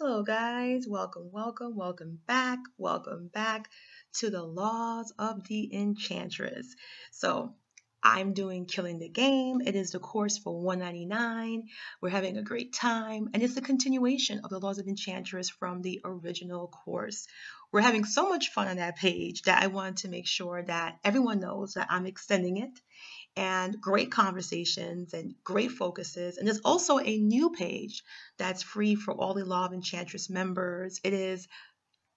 Hello, guys. Welcome back to the Laws of the Enchantress. So, I'm doing Killing the Game. It is the course for 199. We're having a great time, and it's a continuation of the Laws of Enchantress from the original course. We're having so much fun on that page that I wanted to make sure that everyone knows that I'm extending it and great conversations and great focuses. And there's also a new page that's free for all the Law of Enchantress members. It is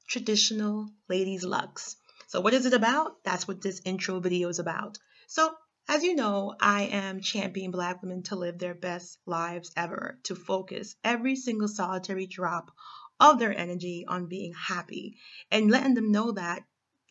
Traditional Ladies Lux. So what is it about? That's what this intro video is about. So as you know, I am championing Black women to live their best lives ever, to focus every single solitary drop of their energy on being happy and letting them know that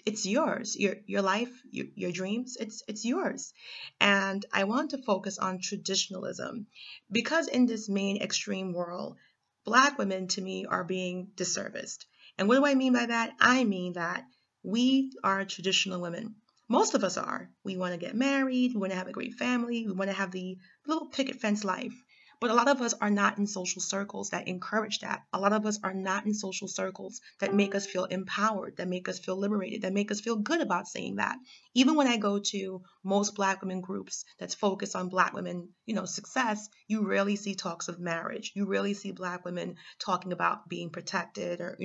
it's yours, your life, your dreams, it's yours. And I want to focus on traditionalism because in this main extreme world, Black women to me are being disserviced. And what do I mean by that? I mean that we are traditional women. Most of us are. We want to get married, we want to have a great family, we want to have the little picket fence life. But a lot of us are not in social circles that encourage that. A lot of us are not in social circles that make us feel empowered, that make us feel liberated, that make us feel good about saying that. Even when I go to most Black women groups that's focused on Black women, success, you rarely see talks of marriage. You rarely see Black women talking about being protected or,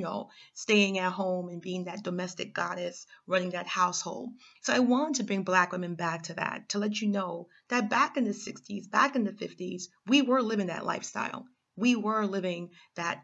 staying at home and being that domestic goddess, running that household. So I want to bring Black women back to that, to let you know that back in the 60s, back in the 50s, we were living that lifestyle. We were living that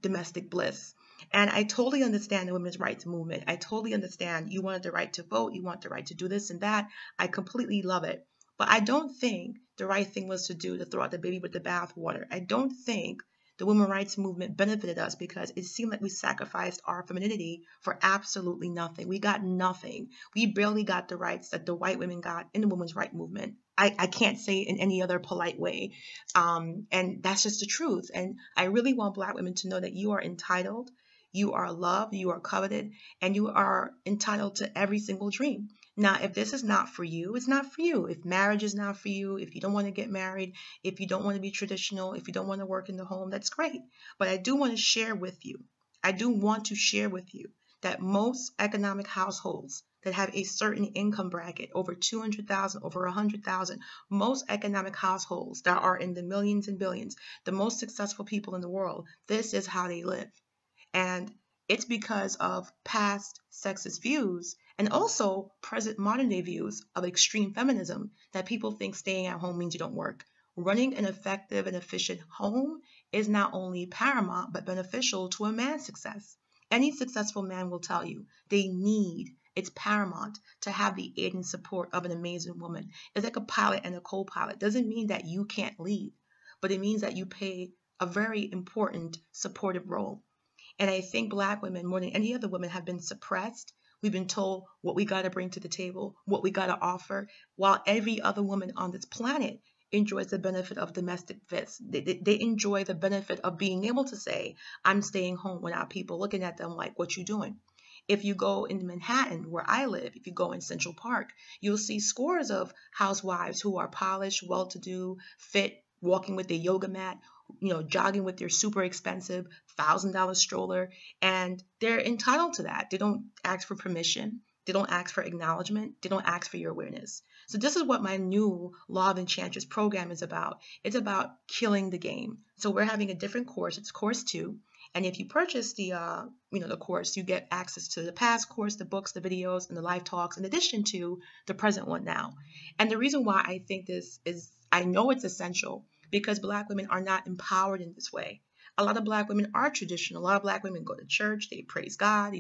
domestic bliss. And I totally understand the women's rights movement. I totally understand you wanted the right to vote, you want the right to do this and that. I completely love it. But I don't think the right thing was to throw out the baby with the bathwater. I don't think the women's rights movement benefited us because it seemed like we sacrificed our femininity for absolutely nothing. We got nothing. We barely got the rights that the white women got in the women's rights movement. I can't say it in any other polite way. And that's just the truth. And I really want Black women to know that you are entitled, you are loved, you are coveted, and you are entitled to every single dream. Now, if this is not for you, it's not for you. If marriage is not for you, if you don't want to get married, if you don't want to be traditional, if you don't want to work in the home, that's great. But I do want to share with you, that most economic households that have a certain income bracket, over 200,000, over 100,000, most economic households that are in the millions and billions, the most successful people in the world, this is how they live. And it's because of past sexist views and also present modern day views of extreme feminism that people think staying at home means you don't work. Running an effective and efficient home is not only paramount but beneficial to a man's success. Any successful man will tell you it's paramount to have the aid and support of an amazing woman. It's like a pilot and a co-pilot. Doesn't mean that you can't lead, but it means that you play a very important supportive role. And I think Black women, more than any other women, have been suppressed. We've been told what we got to bring to the table, what we got to offer, while every other woman on this planet enjoys the benefit of domestic bliss. They enjoy the benefit of being able to say, I'm staying home without people looking at them like, what you doing? If you go in Manhattan, where I live, if you go in Central Park, you'll see scores of housewives who are polished, well-to-do, fit, walking with their yoga mat, jogging with their super expensive $1,000 stroller, and they're entitled to that. They don't ask for permission. They don't ask for acknowledgement. They don't ask for your awareness. So this is what my new Law of Enchantress program is about. It's about killing the game. So we're having a different course. It's course 2. And if you purchase the course, you get access to the past course, the books, the videos, and the live talks, in addition to the present one now. And the reason why I think this is, I know it's essential, because Black women are not empowered in this way. A lot of Black women are traditional. A lot of Black women go to church, they praise God,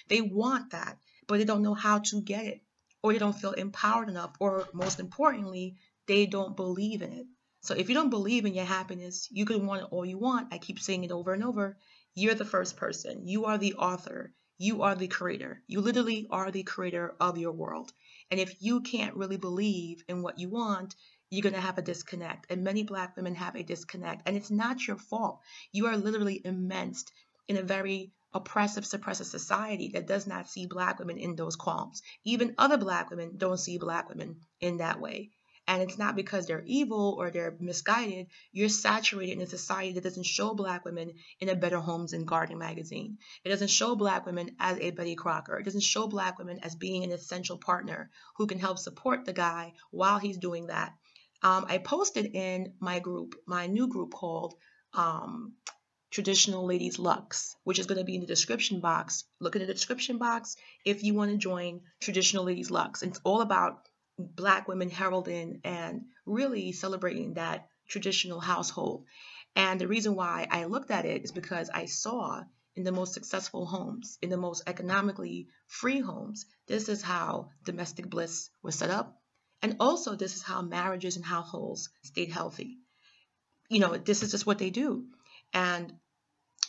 they want that, but they don't know how to get it, or they don't feel empowered enough, or most importantly, they don't believe in it. So if you don't believe in your happiness, you can want it all you want. I keep saying it over and over. You're the first person. You are the author. You are the creator. You literally are the creator of your world. And if you can't really believe in what you want, you're going to have a disconnect. And many Black women have a disconnect. And it's not your fault. You are literally immersed in a very oppressive, suppressive society that does not see Black women in those qualms. Even other Black women don't see Black women in that way. And it's not because they're evil or they're misguided. You're saturated in a society that doesn't show Black women in a Better Homes and Garden magazine. It doesn't show Black women as a Betty Crocker. It doesn't show Black women as being an essential partner who can help support the guy while he's doing that. I posted in my group, my new group called Traditional Ladies Lux, which is going to be in the description box. Look in the description box if you want to join Traditional Ladies Lux. It's all about Black women heralding and really celebrating that traditional household. And the reason why I looked at it is because I saw in the most successful homes, in the most economically free homes, this is how domestic bliss was set up. And also, this is how marriages and households stayed healthy. This is just what they do. And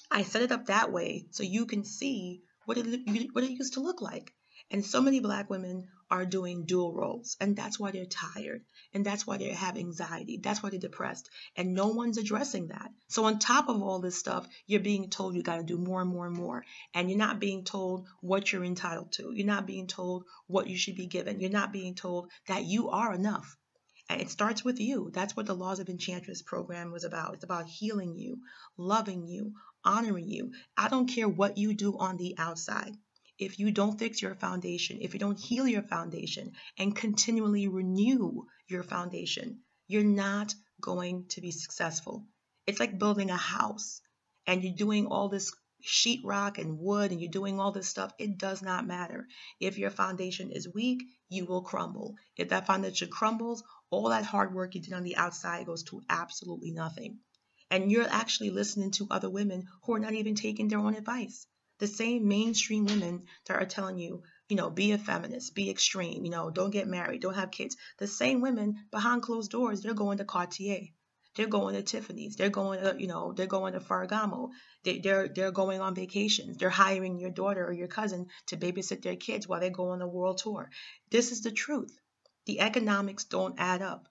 I set it up that way so you can see what it used to look like. And so many Black women are doing dual roles, and that's why they're tired, and that's why they have anxiety, that's why they're depressed, and no one's addressing that. So on top of all this stuff, you're being told you got to do more and more and more, and you're not being told what you're entitled to. You're not being told what you should be given. You're not being told that you are enough. And it starts with you. That's what the Laws of Enchantress program was about. It's about healing you, loving you, honoring you. I don't care what you do on the outside. If you don't fix your foundation, if you don't heal your foundation and continually renew your foundation, you're not going to be successful. It's like building a house and you're doing all this sheetrock and wood and you're doing all this stuff. It does not matter. If your foundation is weak, you will crumble. If that foundation crumbles, all that hard work you did on the outside goes to absolutely nothing. And you're actually listening to other women who are not even taking their own advice. The same mainstream women that are telling you, be a feminist, be extreme, don't get married, don't have kids. The same women behind closed doors, they're going to Cartier. They're going to Tiffany's. They're going to, they're going to Ferragamo. They're going on vacations. They're hiring your daughter or your cousin to babysit their kids while they go on a world tour. This is the truth. The economics don't add up.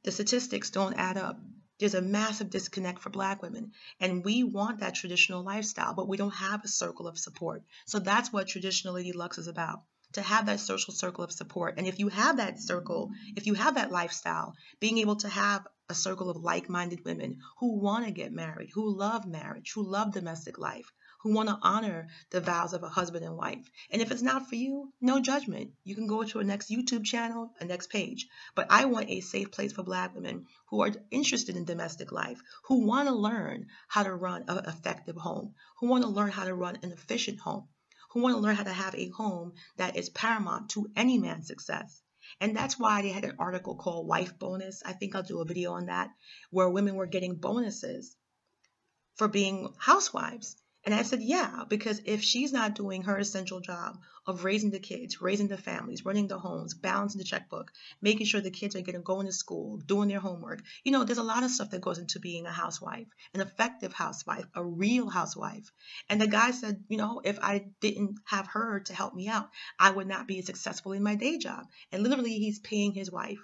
The statistics don't add up. There's a massive disconnect for Black women, and we want that traditional lifestyle, but we don't have a circle of support. So that's what Traditional Lady Lux is about, to have that social circle of support. And if you have that circle, if you have that lifestyle, being able to have a circle of like-minded women who want to get married, who love marriage, who love domestic life, who want to honor the vows of a husband and wife. And if it's not for you, no judgment. You can go to a next YouTube channel, a next page. But I want a safe place for Black women who are interested in domestic life, who want to learn how to run an effective home, who want to learn how to run an efficient home, who want to learn how to have a home that is paramount to any man's success. And that's why they had an article called Wife Bonus. I think I'll do a video on that, where women were getting bonuses for being housewives. And I said, yeah, because if she's not doing her essential job of raising the kids, raising the families, running the homes, balancing the checkbook, making sure the kids are going to school, doing their homework, there's a lot of stuff that goes into being a housewife, an effective housewife, a real housewife. And the guy said, if I didn't have her to help me out, I would not be successful in my day job. And literally, he's paying his wife.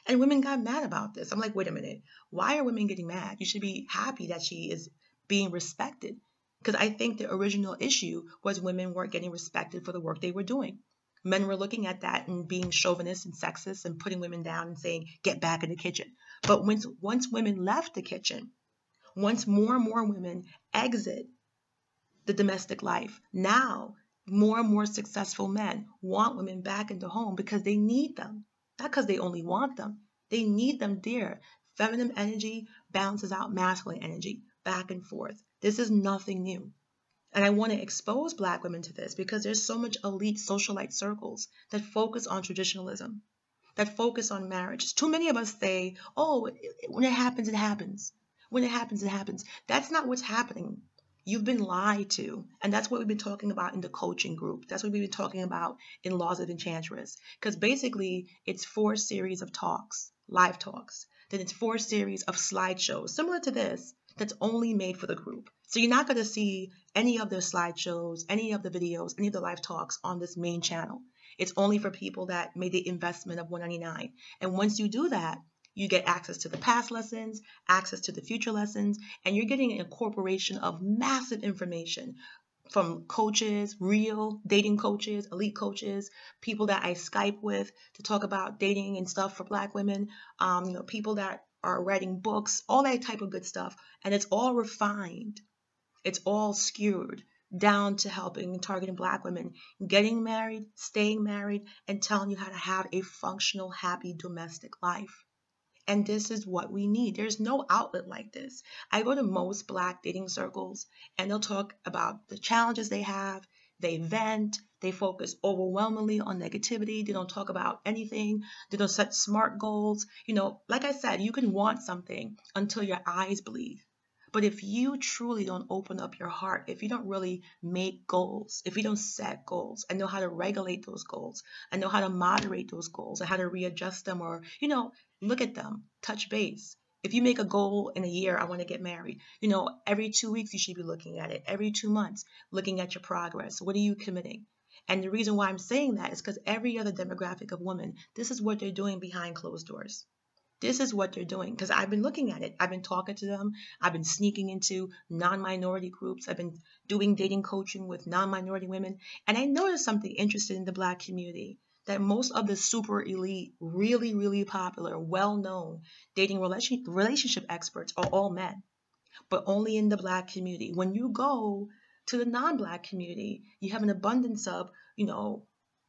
And women got mad about this. I'm like, wait a minute. Why are women getting mad? You should be happy that she is being respected. Because I think the original issue was women weren't getting respected for the work they were doing. Men were looking at that and being chauvinist and sexist and putting women down and saying, get back in the kitchen. But once women left the kitchen, once more and more women exit the domestic life, now more and more successful men want women back in the home because they need them. Not because they only want them. They need them there. Feminine energy balances out masculine energy, back and forth. This is nothing new. And I want to expose Black women to this because there's so much elite socialite circles that focus on traditionalism, that focus on marriage. Too many of us say, oh, when it happens, it happens. When it happens, it happens. That's not what's happening. You've been lied to. And that's what we've been talking about in the coaching group. That's what we've been talking about in Laws of Enchantress. Because basically, it's 4 series of talks, live talks. Then it's 4 series of slideshows, similar to this, that's only made for the group. So you're not going to see any of the slideshows, any of the videos, any of the live talks on this main channel. It's only for people that made the investment of $199. And once you do that, you get access to the past lessons, access to the future lessons, and you're getting an incorporation of massive information, from coaches, real dating coaches, elite coaches, people that I Skype with to talk about dating and stuff for Black women, people that are writing books, all that type of good stuff. And it's all refined. It's all skewed down to helping and targeting Black women, getting married, staying married, and telling you how to have a functional, happy domestic life. And this is what we need. There's no outlet like this. I go to most Black dating circles and they'll talk about the challenges they have. They vent. They focus overwhelmingly on negativity. They don't talk about anything. They don't set SMART goals. Like I said, you can want something until your eyes bleed. But if you truly don't open up your heart, if you don't really make goals, if you don't set goals and know how to regulate those goals and know how to moderate those goals and how to readjust them or, look at them, touch base. If you make a goal in a year, I want to get married, every 2 weeks you should be looking at it, every 2 months, looking at your progress. What are you committing? And the reason why I'm saying that is because every other demographic of women, this is what they're doing behind closed doors. This is what they're doing because I've been looking at it. I've been talking to them. I've been sneaking into non-minority groups. I've been doing dating coaching with non-minority women. And I noticed something interesting in the Black community, that most of the super elite, really, really popular, well-known dating relationship experts are all men, but only in the Black community. When you go to the non-Black community, you have an abundance of,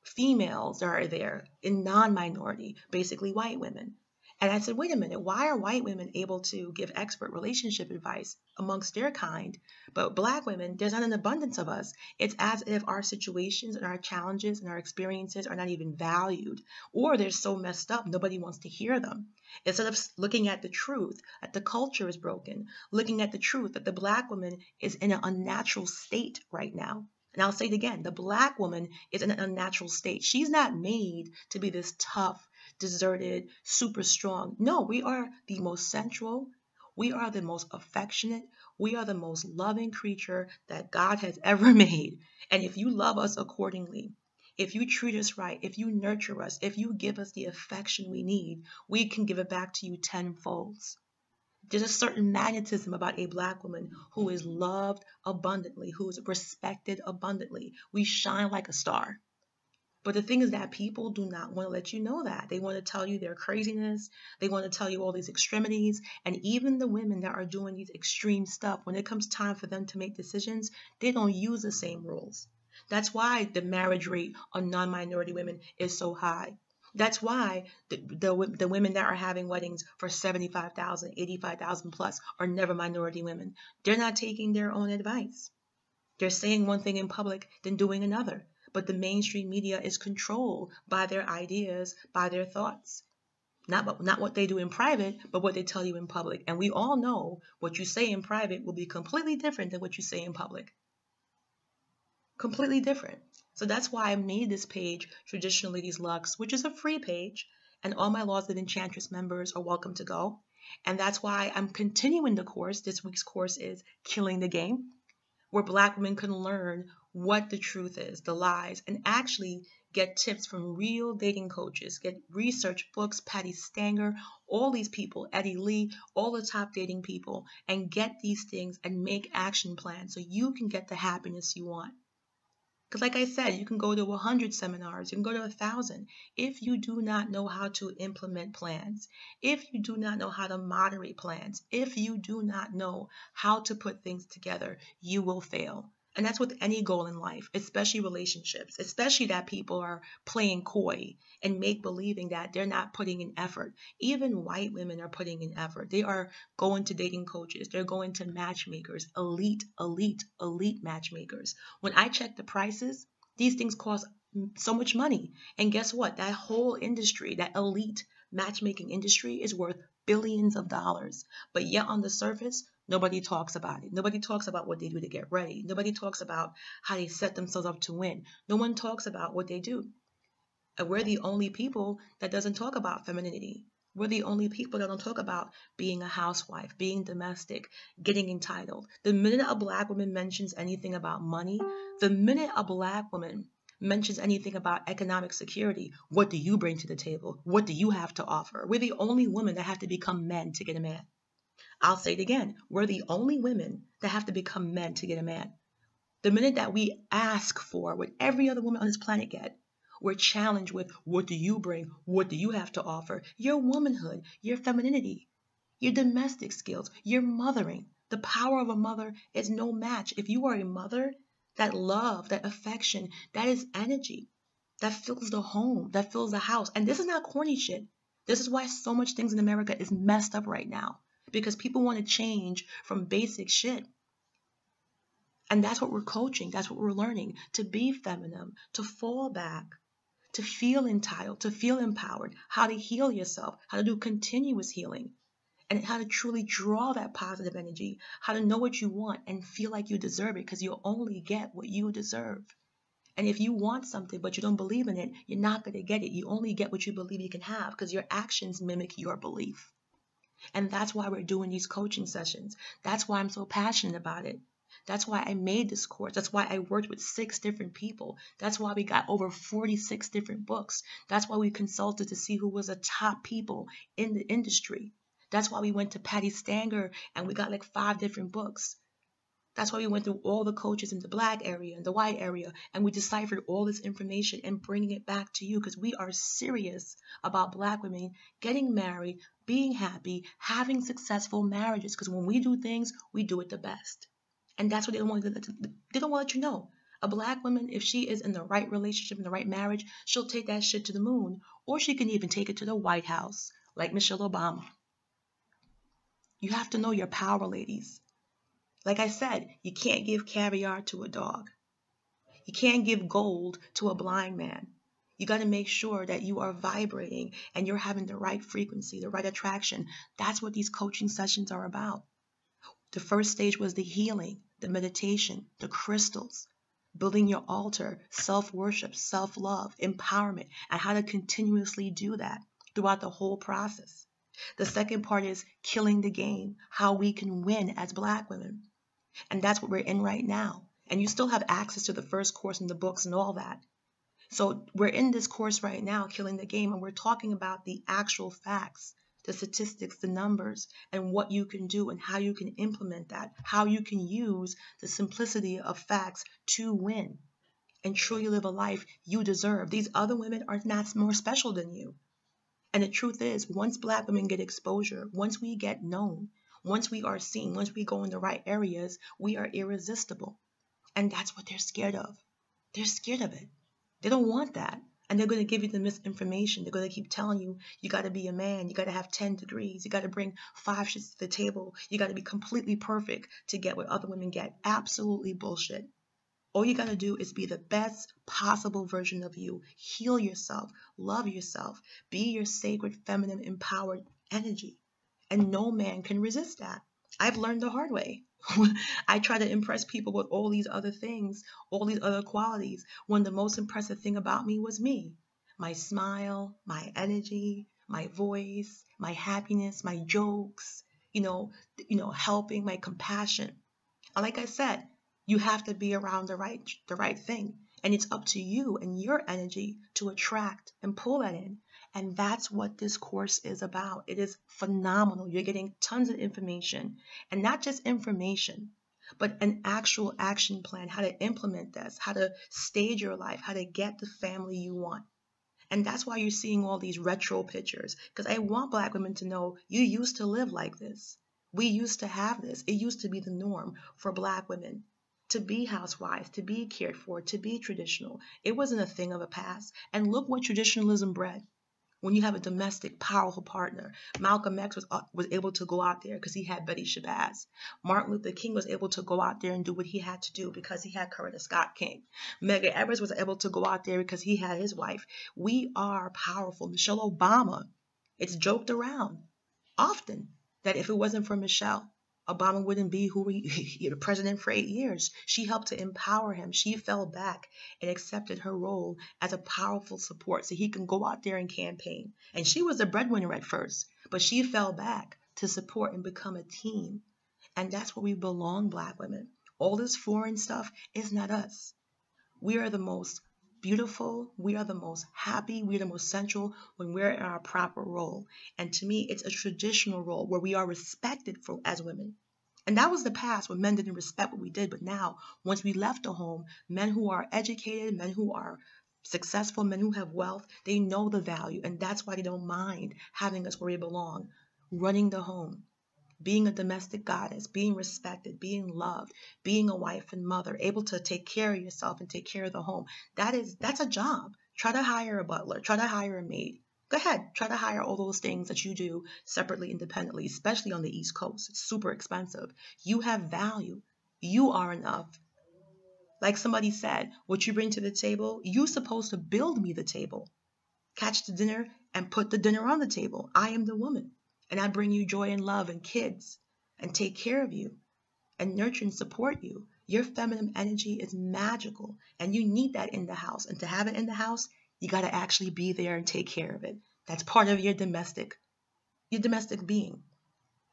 females that are there in non-minority, basically white women. And I said, wait a minute, why are white women able to give expert relationship advice amongst their kind, but Black women, there's not an abundance of us? It's as if our situations and our challenges and our experiences are not even valued, or they're so messed up, nobody wants to hear them. Instead of looking at the truth, that the culture is broken, looking at the truth that the Black woman is in an unnatural state right now. And I'll say it again, the Black woman is in an unnatural state. She's not made to be this tough, deserted, super strong. No, we are the most sensual. We are the most affectionate. We are the most loving creature that God has ever made. And if you love us accordingly, if you treat us right, if you nurture us, if you give us the affection we need, we can give it back to you tenfold. There's a certain magnetism about a Black woman who is loved abundantly, who is respected abundantly. We shine like a star. But the thing is that people do not want to let you know that. They want to tell you their craziness. They want to tell you all these extremities. And even the women that are doing these extreme stuff, when it comes time for them to make decisions, they don't use the same rules. That's why the marriage rate on non-minority women is so high. That's why the women that are having weddings for 75,000, 85,000 plus are never minority women. They're not taking their own advice. They're saying one thing in public, then doing another. But the mainstream media is controlled by their ideas, by their thoughts. Not what they do in private, but what they tell you in public. And we all know what you say in private will be completely different than what you say in public. Completely different. So that's why I made this page, Traditional Ladies Lux, which is a free page, and all my Laws of Enchantress members are welcome to go. And that's why I'm continuing the course. This week's course is Killing the Game, where Black women can learn what the truth is, the lies, and actually get tips from real dating coaches, get research books, Patty Stanger, all these people, Eddie Lee, all the top dating people, and get these things and make action plans so you can get the happiness you want. Because like I said, you can go to 100 seminars, you can go to 1,000. If you do not know how to implement plans, if you do not know how to moderate plans, if you do not know how to put things together, you will fail. And that's with any goal in life, especially relationships, especially that people are playing coy and make believing that they're not putting in effort. Even white women are putting in effort. They are going to dating coaches. They're going to matchmakers, elite matchmakers. When I check the prices, these things cost so much money. And guess what? That whole industry, that elite matchmaking industry is worth billions of dollars. But yet on the surface, nobody talks about it. Nobody talks about what they do to get ready. Nobody talks about how they set themselves up to win. No one talks about what they do. And we're the only people that doesn't talk about femininity. We're the only people that don't talk about being a housewife, being domestic, getting entitled. The minute a Black woman mentions anything about money, the minute a Black woman mentions anything about economic security, what do you bring to the table? What do you have to offer? We're the only women that have to become men to get a man. I'll say it again. We're the only women that have to become men to get a man. The minute that we ask for what every other woman on this planet get, we're challenged with, what do you bring? What do you have to offer? Your womanhood, your femininity, your domestic skills, your mothering. The power of a mother is no match. If you are a mother, that love, that affection, that is energy that fills the home, that fills the house. And this is not corny shit. This is why so much things in America is messed up right now, because people want to change from basic shit. And that's what we're coaching. That's what we're learning, to be feminine, to fall back, to feel entitled, to feel empowered, how to heal yourself, how to do continuous healing, and how to truly draw that positive energy, how to know what you want and feel like you deserve it, because you'll only get what you deserve. And if you want something but you don't believe in it, you're not going to get it. You only get what you believe you can have, because your actions mimic your belief. And that's why we're doing these coaching sessions. That's why I'm so passionate about it. That's why I made this course. That's why I worked with 6 different people. That's why we got over 46 different books. That's why we consulted to see who was the top people in the industry. That's why we went to Patty Stanger and we got like 5 different books. That's why we went through all the coaches in the Black area and the white area, and we deciphered all this information and bringing it back to you, because we are serious about Black women getting married, being happy, having successful marriages, because when we do things, we do it the best. And that's what they don't want to let you know. A Black woman, if she is in the right relationship, in the right marriage, she'll take that shit to the moon, or she can even take it to the White House, like Michelle Obama. You have to know your power, ladies. Like I said, you can't give caviar to a dog. You can't give gold to a blind man. You got to make sure that you are vibrating and you're having the right frequency, the right attraction. That's what these coaching sessions are about. The first stage was the healing, the meditation, the crystals, building your altar, self-worship, self-love, empowerment, and how to continuously do that throughout the whole process. The second part is killing the game, how we can win as Black women. And that's what we're in right now. And you still have access to the first course and the books and all that. So we're in this course right now, Killing the Game, and we're talking about the actual facts, the statistics, the numbers, and what you can do and how you can implement that, how you can use the simplicity of facts to win and truly live a life you deserve. These other women are not more special than you. And the truth is, once Black women get exposure, once we get known, once we are seen, once we go in the right areas, we are irresistible. And that's what they're scared of. They're scared of it. They don't want that. And they're going to give you the misinformation. They're going to keep telling you, you got to be a man. You got to have 10 degrees. You got to bring 5 shits to the table. You got to be completely perfect to get what other women get. Absolutely bullshit. All you got to do is be the best possible version of you. Heal yourself. Love yourself. Be your sacred, feminine, empowered energy. And no man can resist that. I've learned the hard way. I try to impress people with all these other things, all these other qualities, when the most impressive thing about me was me. My smile, my energy, my voice, my happiness, my jokes, helping, my compassion. Like I said, you have to be around the right thing. And it's up to you and your energy to attract and pull that in. And that's what this course is about. It is phenomenal. You're getting tons of information, and not just information, but an actual action plan, how to implement this, how to stage your life, how to get the family you want. And that's why you're seeing all these retro pictures, because I want Black women to know you used to live like this. We used to have this. It used to be the norm for Black women to be housewives, to be cared for, to be traditional. It wasn't a thing of a past. And look what traditionalism bred. When you have a domestic, powerful partner, Malcolm X was able to go out there because he had Betty Shabazz. Martin Luther King was able to go out there and do what he had to do because he had Coretta Scott King. Medgar Evers was able to go out there because he had his wife. We are powerful. Michelle Obama, it's joked around often that if it wasn't for Michelle, Obama wouldn't be who the president for 8 years. She helped to empower him. She fell back and accepted her role as a powerful support so he can go out there and campaign. And she was the breadwinner at first, but she fell back to support and become a team. And that's where we belong, Black women. All this foreign stuff is not us. We are the most beautiful, we are the most happy, we are the most central when we're in our proper role. And to me, it's a traditional role where we are respected for as women. And that was the past when men didn't respect what we did. But now, once we left the home, men who are educated, men who are successful, men who have wealth, they know the value. And that's why they don't mind having us where we belong, running the home, being a domestic goddess, being respected, being loved, being a wife and mother, able to take care of yourself and take care of the home. That's a job. Try to hire a butler, try to hire a maid. Go ahead, try to hire all those things that you do separately, independently, especially on the East Coast. It's super expensive. You have value. You are enough. Like somebody said, what you bring to the table, you're supposed to build me the table. Catch the dinner and put the dinner on the table. I am the woman. And I bring you joy and love and kids and take care of you and nurture and support you. Your feminine energy is magical and you need that in the house. And to have it in the house, you got to actually be there and take care of it. That's part of your domestic being.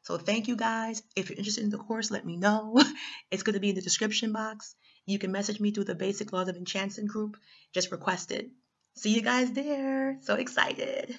So thank you guys. If you're interested in the course, let me know. It's going to be in the description box. You can message me through the Basic Laws of Enchanting group. Just request it. See you guys there. So excited.